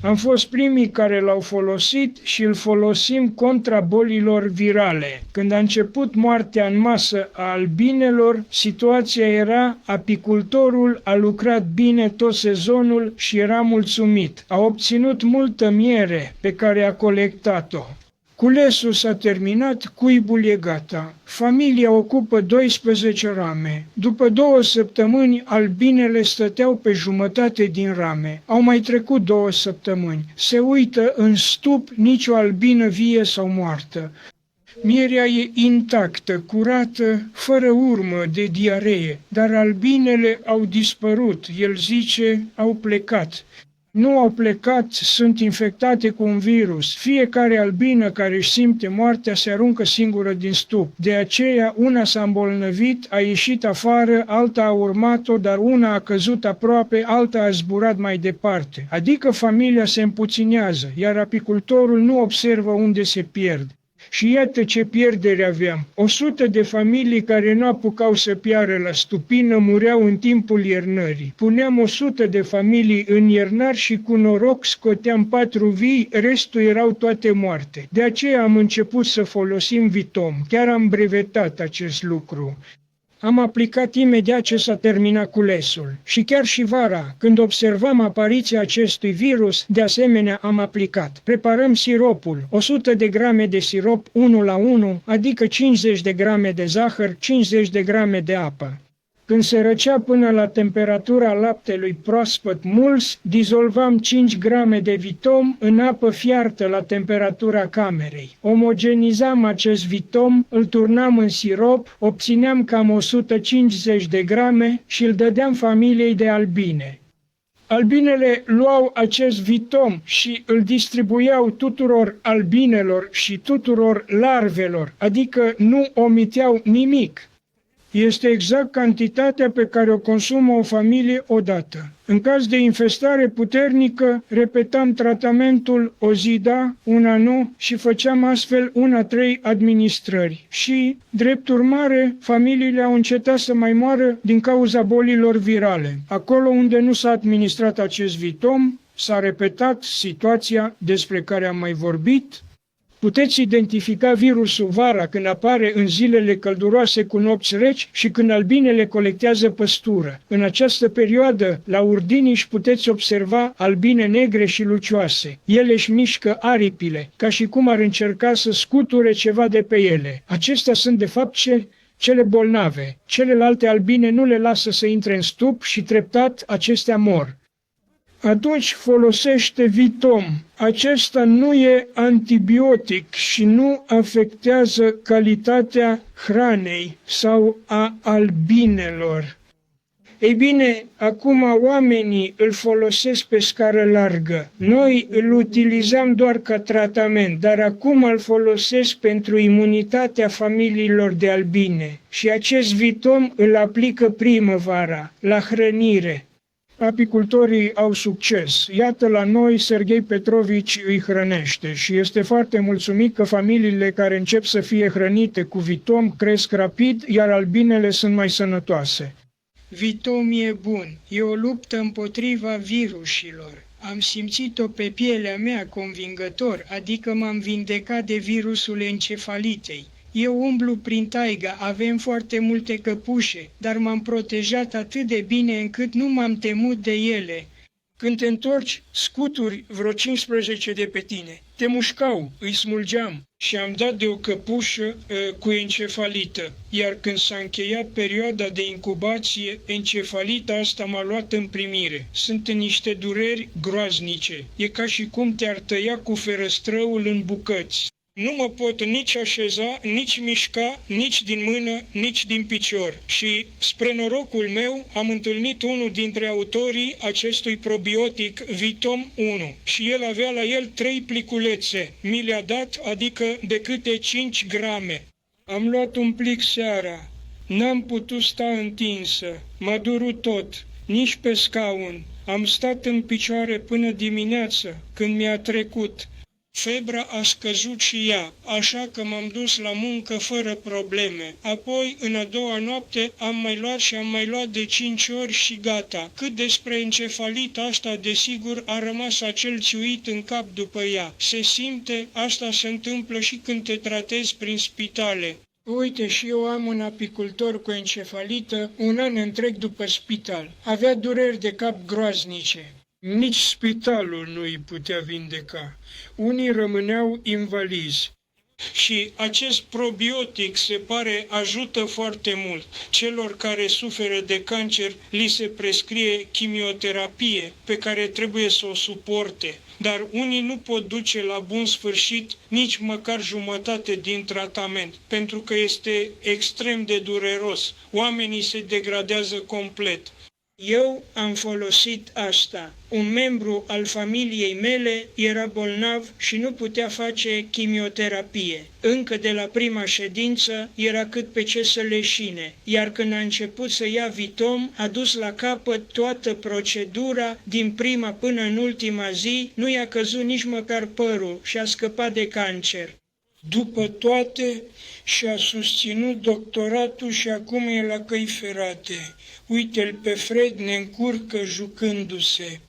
Am fost primii care l-au folosit și îl folosim contra bolilor virale. Când a început moartea în masă a albinelor, situația era: apicultorul a lucrat bine tot sezonul și era mulțumit. A obținut multă miere pe care a colectat-o. Culesul s-a terminat, cuibul e gata. Familia ocupă 12 rame. După 2 săptămâni, albinele stăteau pe jumătate din rame. Au mai trecut 2 săptămâni. Se uită în stup, nicio albină vie sau moartă. Mierea e intactă, curată, fără urmă de diaree, dar albinele au dispărut, el zice, au plecat. Nu au plecat, sunt infectate cu un virus. Fiecare albină care își simte moartea se aruncă singură din stup. De aceea una s-a îmbolnăvit, a ieșit afară, alta a urmat-o, dar una a căzut aproape, alta a zburat mai departe. Adică familia se împuținează, iar apicultorul nu observă unde se pierd. Și iată ce pierdere aveam. 100 de familii care nu apucau să piară la stupină mureau în timpul iernării. Puneam 100 de familii în iernar și cu noroc scoteam 4 vii, restul erau toate moarte. De aceea am început să folosim Vitom. Chiar am brevetat acest lucru. Am aplicat imediat ce s-a terminat culesul. Și chiar și vara, când observam apariția acestui virus, de asemenea am aplicat. Preparăm siropul, 100 de grame de sirop 1:1, adică 50 de grame de zahăr, 50 de grame de apă. Când se răcea până la temperatura laptelui proaspăt muls, dizolvam 5 grame de Vitom în apă fiartă la temperatura camerei. Omogenizam acest Vitom, îl turnam în sirop, obțineam cam 150 de grame și îl dădeam familiei de albine. Albinele luau acest Vitom și îl distribuiau tuturor albinelor și tuturor larvelor, adică nu omiteau nimic. Este exact cantitatea pe care o consumă o familie odată. În caz de infestare puternică, repetam tratamentul o zi da, una nu și făceam astfel 1-3 administrări. Și, drept urmare, familiile au încetat să mai moară din cauza bolilor virale. Acolo unde nu s-a administrat acest Vitom, s-a repetat situația despre care am mai vorbit. Puteți identifica virusul vara când apare în zilele călduroase cu nopți reci și când albinele colectează păstură. În această perioadă, la urdiniș puteți observa albine negre și lucioase. Ele își mișcă aripile, ca și cum ar încerca să scuture ceva de pe ele. Acestea sunt de fapt cele bolnave. Celelalte albine nu le lasă să intre în stup și treptat acestea mor. Atunci folosește Vitom. Acesta nu e antibiotic și nu afectează calitatea hranei sau a albinelor. Ei bine, acum oamenii îl folosesc pe scară largă. Noi îl utilizam doar ca tratament, dar acum îl folosesc pentru imunitatea familiilor de albine. Și acest Vitom îl aplică primăvara, la hrănire. Apicultorii au succes. Iată, la noi Serghei Petrovici îi hrănește și este foarte mulțumit că familiile care încep să fie hrănite cu Vitom cresc rapid, iar albinele sunt mai sănătoase. Vitom e bun, e o luptă împotriva virusilor. Am simțit-o pe pielea mea convingător, adică m-am vindecat de virusul encefalitei. Eu umblu prin taigă, avem foarte multe căpușe, dar m-am protejat atât de bine încât nu m-am temut de ele. Când te întorci, scuturi vreo 15 de pe tine. Te mușcau, îi smulgeam și am dat de o căpușă cu encefalită. Iar când s-a încheiat perioada de incubație, encefalita asta m-a luat în primire. Sunt în niște dureri groaznice. E ca și cum te-ar tăia cu ferăstrăul în bucăți. Nu mă pot nici așeza, nici mișca, nici din mână, nici din picior. Și, spre norocul meu, am întâlnit unul dintre autorii acestui probiotic Vitom 1 și el avea la el 3 pliculețe. Mi le-a dat, adică de câte 5 grame. Am luat un plic seara. N-am putut sta întinsă. M-a durut tot, nici pe scaun. Am stat în picioare până dimineață, când mi-a trecut. Febra a scăzut și ea, așa că m-am dus la muncă fără probleme. Apoi, în a doua noapte, am mai luat de 5 ori și gata. Cât despre encefalita asta, desigur, a rămas acel țiuit în cap după ea. Se simte, asta se întâmplă și când te tratezi prin spitale. Uite, și eu am un apicultor cu encefalită, un an întreg după spital. Avea dureri de cap groaznice. Nici spitalul nu îi putea vindeca. Unii rămâneau invalizi. Și acest probiotic, se pare, ajută foarte mult. Celor care suferă de cancer li se prescrie chimioterapie pe care trebuie să o suporte. Dar unii nu pot duce la bun sfârșit nici măcar jumătate din tratament, pentru că este extrem de dureros. Oamenii se degradează complet. Eu am folosit asta. Un membru al familiei mele era bolnav și nu putea face chimioterapie. Încă de la prima ședință era cât pe ce să leșine, iar când a început să ia Vitom, a dus la capăt toată procedura, din prima până în ultima zi, nu i-a căzut nici măcar părul și a scăpat de cancer. După toate, și-a susținut doctoratul și acum e la căi ferate. Uite-l pe Fred, ne încurcă jucându-se.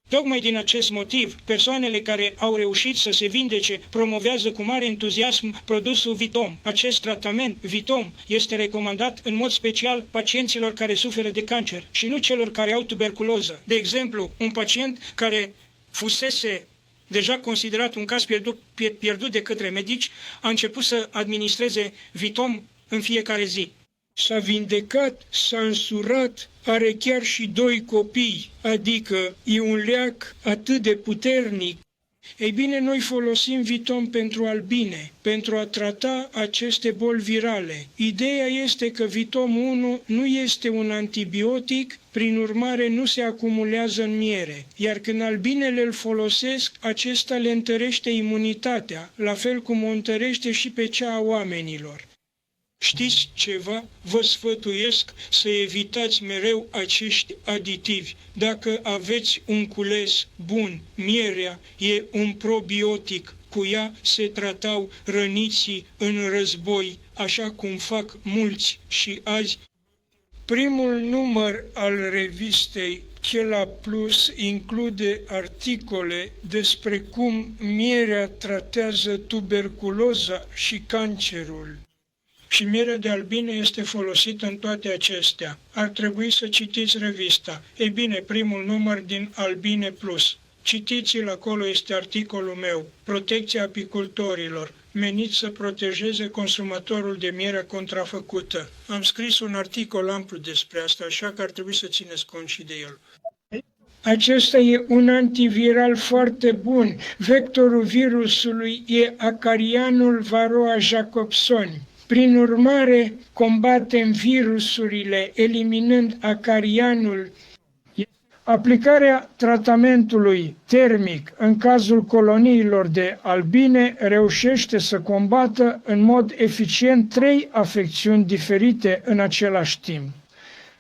Tocmai din acest motiv, persoanele care au reușit să se vindece promovează cu mare entuziasm produsul Vitom. Acest tratament, Vitom, este recomandat în mod special pacienților care suferă de cancer și nu celor care au tuberculoză. De exemplu, un pacient care fusese deja considerat un caz pierdut de către medici, a început să administreze Vitom în fiecare zi. S-a vindecat, s-a însurat, are chiar și 2 copii, adică e un leac atât de puternic. Ei bine, noi folosim Vitom pentru albine, pentru a trata aceste boli virale. Ideea este că Vitom 1 nu este un antibiotic, prin urmare nu se acumulează în miere, iar când albinele îl folosesc, acesta le întărește imunitatea, la fel cum o întărește și pe cea a oamenilor. Știți ceva? Vă sfătuiesc să evitați mereu acești aditivi. Dacă aveți un cules bun, mierea e un probiotic. Cu ea se tratau răniții în război, așa cum fac mulți și azi. Primul număr al revistei Chela Plus include articole despre cum mierea tratează tuberculoza și cancerul. Și mierea de albine este folosită în toate acestea. Ar trebui să citiți revista. Ei bine, primul număr din Albine Plus. Citiți-l, acolo este articolul meu. Protecția apicultorilor, menit să protejeze consumatorul de miere contrafăcută. Am scris un articol amplu despre asta, așa că ar trebui să țineți cont și de el. Acesta e un antiviral foarte bun. Vectorul virusului e acarianul varroa jacobsoni. Prin urmare, combatem virusurile eliminând acarianul. Aplicarea tratamentului termic în cazul coloniilor de albine reușește să combată în mod eficient 3 afecțiuni diferite în același timp.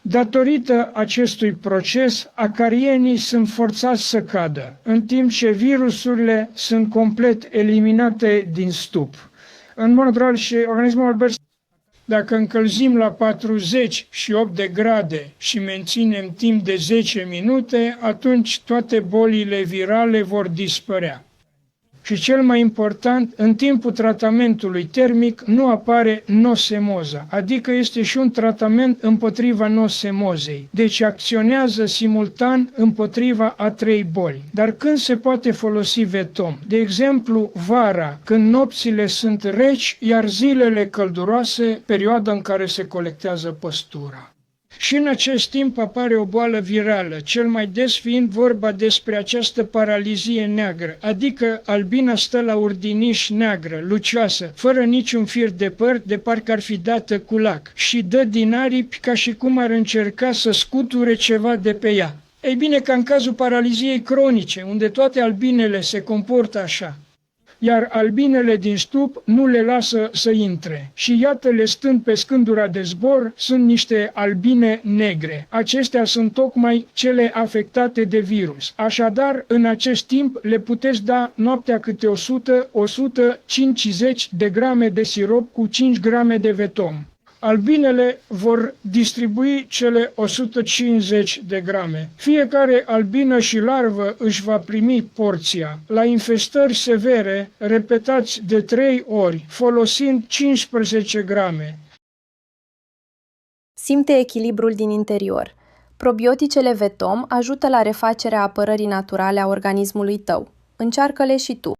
Datorită acestui proces, acarienii sunt forțați să cadă, în timp ce virusurile sunt complet eliminate din stup. În mod natural și organismul albert, dacă încălzim la 48 de grade și menținem timp de 10 minute, atunci toate bolile virale vor dispărea. Și cel mai important, în timpul tratamentului termic nu apare nosemoza, adică este și un tratament împotriva nosemozei, deci acționează simultan împotriva a 3 boli. Dar când se poate folosi Vitom? De exemplu, vara, când nopțile sunt reci, iar zilele călduroase, perioada în care se colectează păstura. Și în acest timp apare o boală virală, cel mai des fiind vorba despre această paralizie neagră, adică albina stă la urdiniș neagră, lucioasă, fără niciun fir de păr, de parcă ar fi dată cu lac, și dă din aripi ca și cum ar încerca să scuture ceva de pe ea. Ei bine, ca în cazul paraliziei cronice, unde toate albinele se comportă așa. iar albinele din stup nu le lasă să intre. Și iată-le stând pe scândura de zbor, sunt niște albine negre. Acestea sunt tocmai cele afectate de virus. Așadar, în acest timp le puteți da noaptea câte 100-150 de grame de sirop cu 5 grame de vetom. Albinele vor distribui cele 150 de grame. Fiecare albină și larvă își va primi porția. La infestări severe, repetați de 3 ori, folosind 15 grame. Simte echilibrul din interior. Probioticele Vetom ajută la refacerea apărării naturale a organismului tău. Încearcă-le și tu!